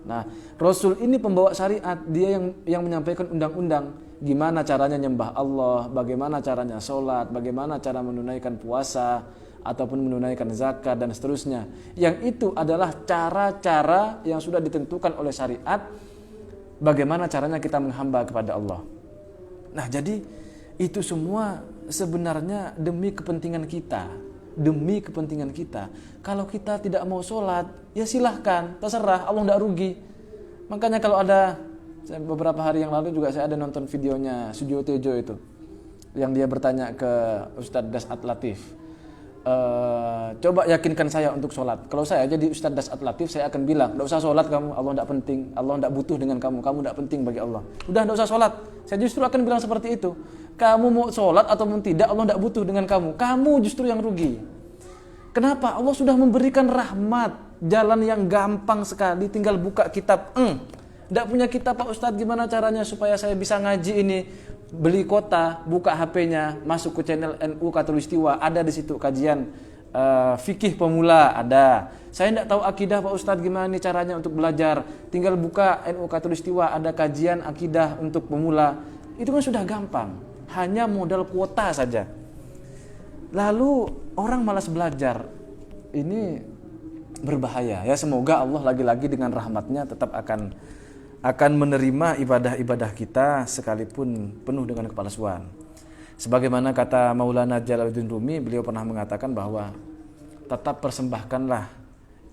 Nah, Rasul ini pembawa syariat. Dia yang menyampaikan undang-undang. Gimana caranya nyembah Allah, bagaimana caranya sholat, bagaimana cara menunaikan puasa, ataupun menunaikan zakat, dan seterusnya. Yang itu adalah cara-cara yang sudah ditentukan oleh syariat. Bagaimana caranya kita menghamba kepada Allah. Nah, jadi itu semua sebenarnya demi kepentingan kita. Demi kepentingan kita. Kalau kita tidak mau sholat, ya silahkan, terserah, Allah tidak rugi. Makanya kalau ada, beberapa hari yang lalu juga saya ada nonton videonya Sujiwo Tejo itu, yang dia bertanya ke Ustadz Dasat Latif, coba yakinkan saya untuk sholat. Kalau saya jadi Ustadz Dasat Latif, saya akan bilang, tidak usah sholat kamu, Allah tidak penting, Allah tidak butuh dengan kamu tidak penting bagi Allah. Udah tidak usah sholat. Saya justru akan bilang seperti itu. Kamu mau sholat ataupun tidak, Allah tidak butuh dengan kamu justru yang rugi. Kenapa? Allah sudah memberikan rahmat, jalan yang gampang sekali, tinggal buka kitab. Tidak punya kitab Pak Ustadz, gimana caranya supaya saya bisa ngaji ini? Beli kota, buka HP-nya, masuk ke channel NU Katulistiwa, ada di situ kajian fikih pemula, ada. Saya tidak tahu akidah Pak Ustadz, gimana nih caranya untuk belajar? Tinggal buka NU Katulistiwa, ada kajian akidah untuk pemula. Itu kan sudah gampang. Hanya modal kuota saja. Lalu orang malas belajar. Ini berbahaya. Ya, semoga Allah lagi-lagi dengan rahmatnya tetap akan menerima ibadah-ibadah kita sekalipun penuh dengan kepalsuan. Sebagaimana kata Maulana Jalaluddin Rumi, beliau pernah mengatakan bahwa tetap persembahkanlah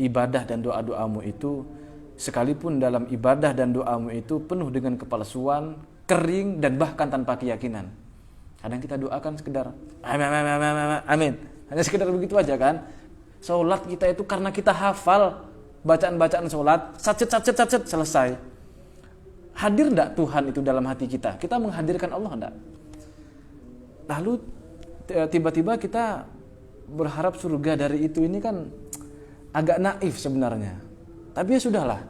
ibadah dan doa-doamu itu, sekalipun dalam ibadah dan doamu itu penuh dengan kepalsuan, kering, dan bahkan tanpa keyakinan. Kadang kita doakan sekedar amin. Hanya sekedar begitu aja kan. Sholat kita itu karena kita hafal bacaan-bacaan sholat, sacet selesai. Hadir enggak Tuhan itu dalam hati kita? Kita menghadirkan Allah enggak? Lalu tiba-tiba kita berharap surga dari itu, ini kan agak naif sebenarnya. Tapi ya sudahlah.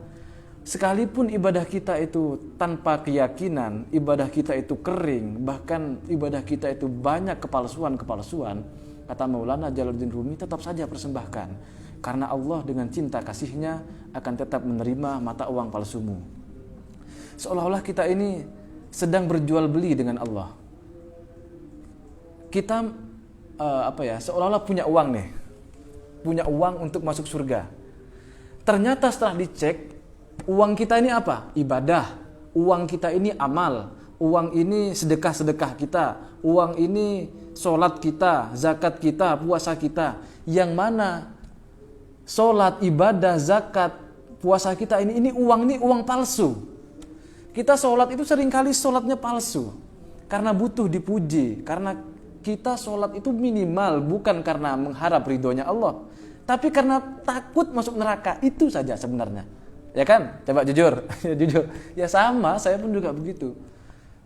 Sekalipun ibadah kita itu tanpa keyakinan, ibadah kita itu kering, bahkan ibadah kita itu banyak kepalsuan-kepalsuan, kata Maulana Jalaluddin Rumi, tetap saja persembahkan. Karena Allah dengan cinta kasihnya akan tetap menerima mata uang palsumu. Seolah-olah kita ini sedang berjual beli dengan Allah. Kita seolah-olah punya uang nih. Punya uang untuk masuk surga. Ternyata setelah dicek, uang kita ini apa? Ibadah. Uang kita ini amal. Uang ini sedekah-sedekah kita. Uang ini sholat kita, zakat kita, puasa kita. Yang mana sholat, ibadah, zakat, puasa kita ini uang palsu. Kita sholat itu seringkali sholatnya palsu. Karena butuh dipuji. Karena kita sholat itu minimal bukan karena mengharap ridhonya Allah. Tapi karena takut masuk neraka. Itu saja sebenarnya. Ya kan? Coba jujur. Jujur. Ya sama, saya pun juga begitu.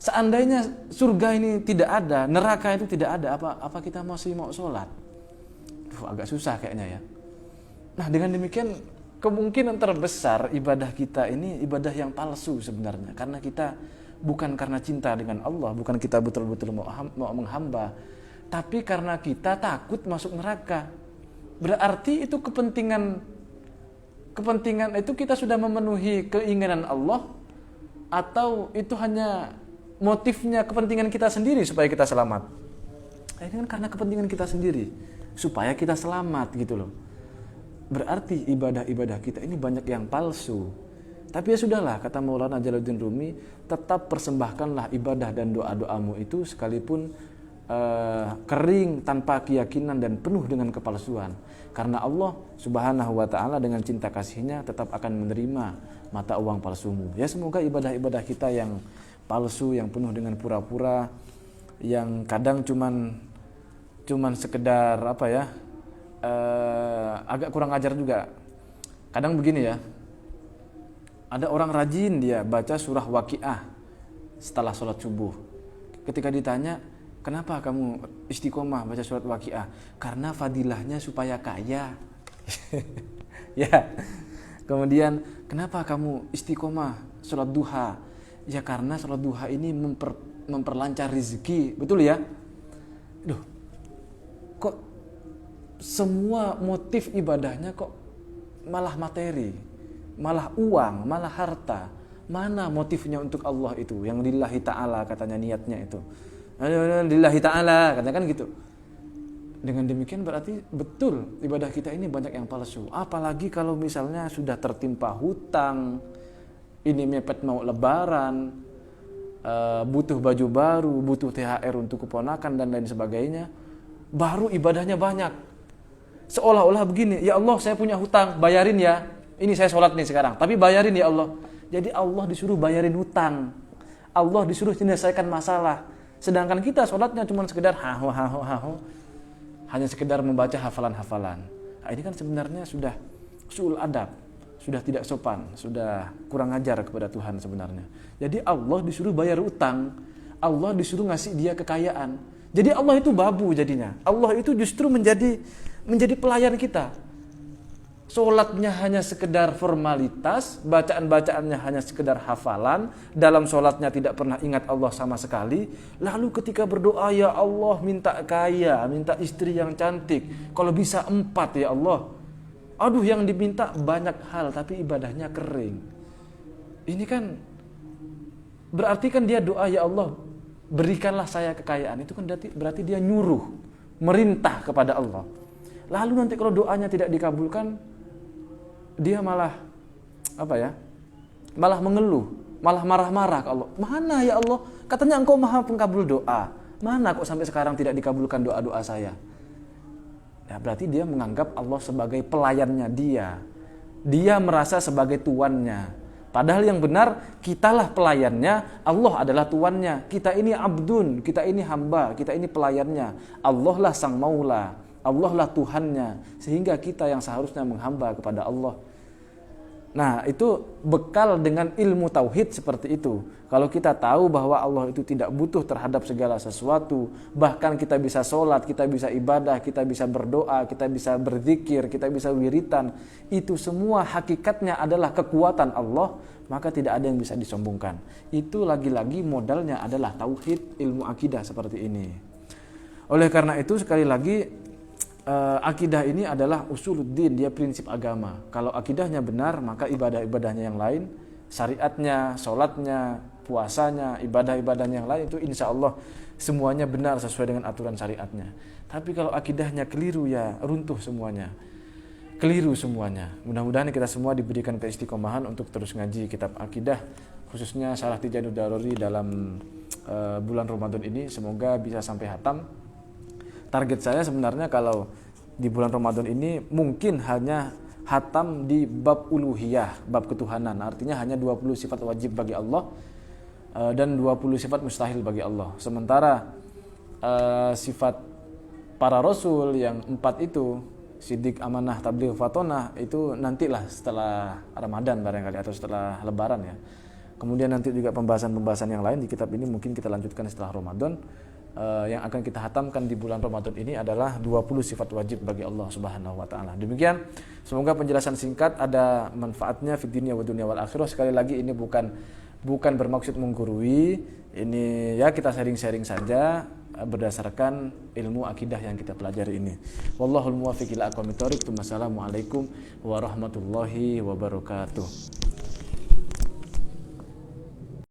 Seandainya surga ini tidak ada, neraka itu tidak ada, apa kita masih mau sholat? Agak susah kayaknya ya. Nah dengan demikian kemungkinan terbesar ibadah kita ini ibadah yang palsu sebenarnya. Karena kita bukan karena cinta dengan Allah, bukan kita betul-betul mau menghamba, tapi karena kita takut masuk neraka. Berarti itu kepentingan itu kita sudah memenuhi keinginan Allah, atau itu hanya motifnya kepentingan kita sendiri supaya kita selamat. Ini kan karena kepentingan kita sendiri supaya kita selamat gitu loh. Berarti ibadah-ibadah kita ini banyak yang palsu. Tapi ya sudahlah, kata Maulana Jalaluddin Rumi, tetap persembahkanlah ibadah dan doa-doamu itu sekalipun kering, tanpa keyakinan dan penuh dengan kepalsuan. Karena Allah Subhanahu wa ta'ala dengan cinta kasihnya tetap akan menerima mata uang palsumu. Ya semoga ibadah-ibadah kita yang palsu, yang penuh dengan pura-pura, yang kadang cuman sekedar agak kurang ajar juga. Kadang begini ya, ada orang rajin dia baca surah Waqiah setelah sholat subuh. Ketika ditanya, kenapa kamu istiqomah baca surat Waqiah? Karena fadilahnya supaya kaya. Ya. Kemudian, kenapa kamu istiqomah sholat duha? Ya karena sholat duha ini memperlancar rezeki. Betul ya? Kok semua motif ibadahnya kok malah materi, malah uang, malah harta? Mana motifnya untuk Allah itu? Yang lillahi ta'ala katanya niatnya itu. Lillahi ta'ala katanya kan gitu. Dengan demikian berarti betul ibadah kita ini banyak yang palsu. Apalagi kalau misalnya sudah tertimpa hutang, ini mepet mau lebaran, butuh baju baru, butuh THR untuk keponakan dan lain sebagainya, baru ibadahnya banyak. Seolah-olah begini, ya Allah saya punya hutang, bayarin ya. Ini saya sholat nih sekarang, tapi bayarin ya Allah. Jadi Allah disuruh bayarin hutang, Allah disuruh menyelesaikan masalah. Sedangkan kita sholatnya cuma sekedar haho, hanya sekedar membaca hafalan-hafalan. Nah, ini kan sebenarnya sudah su'ul adab, sudah tidak sopan, sudah kurang ajar kepada Tuhan sebenarnya. Jadi Allah disuruh bayar utang, Allah disuruh ngasih dia kekayaan. Jadi Allah itu babu jadinya. Allah itu justru menjadi pelayan kita. Sholatnya hanya sekedar formalitas, bacaan-bacaannya hanya sekedar hafalan, dalam sholatnya tidak pernah ingat Allah sama sekali. Lalu ketika berdoa, ya Allah minta kaya, minta istri yang cantik, kalau bisa 4 ya Allah. Aduh yang diminta banyak hal tapi ibadahnya kering. Ini kan berarti kan dia doa, ya Allah berikanlah saya kekayaan. Itu kan berarti dia nyuruh, merintah kepada Allah. Lalu nanti kalau doanya tidak dikabulkan, dia malah malah mengeluh, malah marah-marah ke Allah. Mana ya Allah? Katanya engkau maha pengabul doa. Mana kok sampai sekarang tidak dikabulkan doa-doa saya? Ya, berarti dia menganggap Allah sebagai pelayannya dia. Dia merasa sebagai tuannya. Padahal yang benar, kitalah pelayannya, Allah adalah tuannya. Kita ini abdun, kita ini hamba, kita ini pelayannya. Allah lah sang maula, Allah lah Tuhannya. Sehingga kita yang seharusnya menghamba kepada Allah. Nah, itu bekal dengan ilmu tauhid seperti itu. Kalau kita tahu bahwa Allah itu tidak butuh terhadap segala sesuatu, bahkan kita bisa sholat, kita bisa ibadah, kita bisa berdoa, kita bisa berzikir, kita bisa wiritan, itu semua hakikatnya adalah kekuatan Allah, maka tidak ada yang bisa disombongkan. Itu lagi-lagi modalnya adalah tauhid, ilmu akidah seperti ini. Oleh karena itu sekali lagi, akidah ini adalah usuluddin, dia prinsip agama. Kalau akidahnya benar, maka ibadah-ibadahnya yang lain, syariatnya, sholatnya, puasanya, ibadah-ibadahnya yang lain itu insya Allah semuanya benar sesuai dengan aturan syariatnya. Tapi kalau akidahnya keliru, ya runtuh semuanya, keliru semuanya. Mudah-mudahan kita semua diberikan keistiqomahan untuk terus ngaji kitab akidah, khususnya Syarah Tijanul Daruri dalam bulan Ramadan ini. Semoga bisa sampai hatam. Target saya sebenarnya kalau di bulan Ramadan ini mungkin hanya hatam di bab uluhiyah, bab ketuhanan. Artinya hanya 20 sifat wajib bagi Allah dan 20 sifat mustahil bagi Allah. Sementara sifat para rasul yang 4 itu, sidik, amanah, tabligh, fatonah, itu nantilah setelah Ramadan barangkali atau setelah Lebaran ya. Kemudian nanti juga pembahasan-pembahasan yang lain di kitab ini mungkin kita lanjutkan setelah Ramadan. Yang akan kita hatamkan di bulan Ramadan ini adalah 20 sifat wajib bagi Allah Subhanahu wa taala. Demikian, semoga penjelasan singkat ada manfaatnya fid dunya wa dunya wal akhirah. Sekali lagi ini bukan bermaksud menggurui, ini ya kita sharing-sharing saja berdasarkan ilmu akidah yang kita pelajari ini. Wallahul muwaffiq ila aqwamit thoriq. Wassalamualaikum warahmatullahi wabarakatuh.